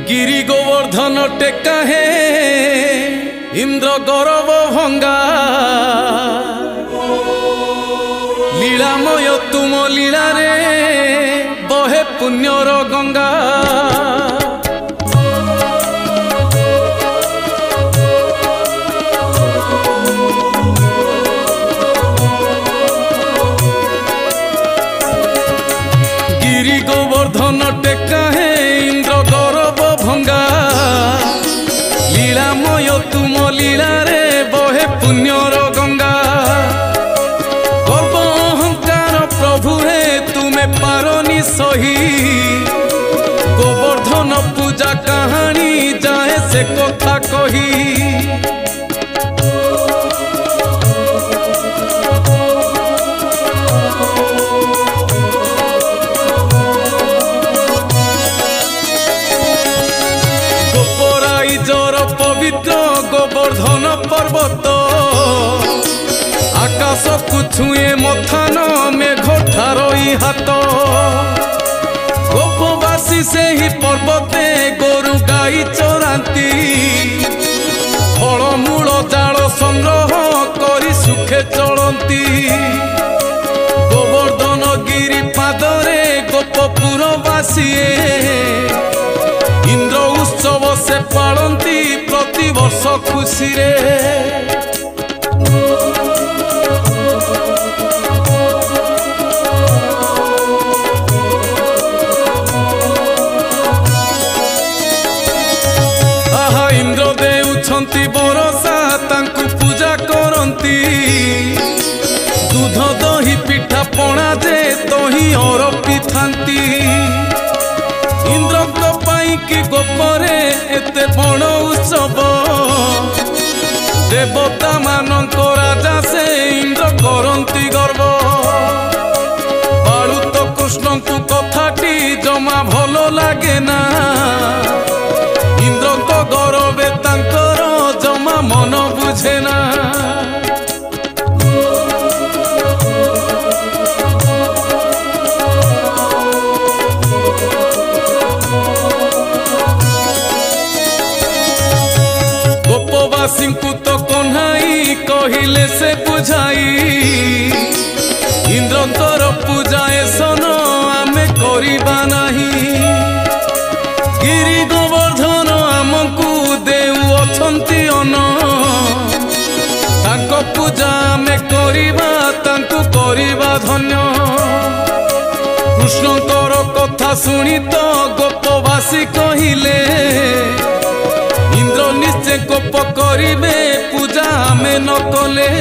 गिरी गोवर्धन टेका है इंद्र गौरव भंगा लीलामय तुम लीला रे बहे पुण्यर गंगा। गिरी गोवर्धन टेका है इंद्र गौरव भंगा लीलामय तुम लीला रे बहे पुण्यर गंगा। गर्व अहंकार प्रभु है तुम्हें पारनी सही गोवर्धन पूजा कहानी जाए से कथा कही। जर पवित्र गोवर्धन पर्वत आकाश को छुए मथान मेघ ठारई हाथ गोपवासी से ही पर्वते गोरु गाई चरांती फलमूल जाल संग्रह करी सुखे चलती। गोवर्धन गिरी पादरे गोपपुरवासी इंद्र उत्सव से पालती प्रति वर्ष खुशी रे। आहा इंद्र देउछंती बरसा तांकु पूजा करंती दूध दही पिठा पणा जे तही अरपी थांती। इंद्र कि गोपरे एते बड़ उत्सव देवता मानक राजा से इंद्र करंती गर्व। बालुत कृष्ण को कथाटी जमा भल लागे ना इंद्र को गौरवे तांकर जमा मन बुझे ना। गोपवासी को तो कन्हाई कहिले से बुझाई इंद्रंतर पूजा सन आमे करिबा नाही। गिरी गोवर्धन आमकु देउ अछंती अन तांको पूजा आमे करिबा तांकु करिबा धन्य। कृष्णकर कथा सुनी तो गोपवासी कहिले इंद्र निश्चय कोप करिबे पूजा में न कले।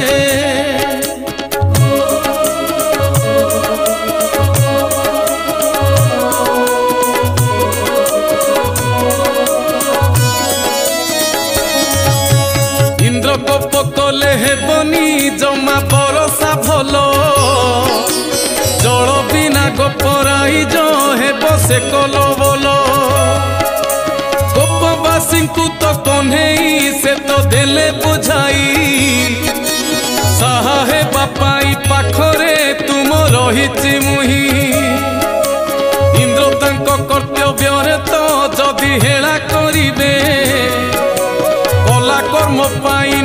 इंद्र कोप कले हेबनी जमा बरसा भल जल बिना गोपराई जो हेब से कल बोल। गोपवासी को तो कन्हई से तो देले बुझाई साहा हे बापाई पाखरे तुम रही मुही। इंद्र तांक कर्तव्य तो जदि हेला करिबे कला कर्म पाई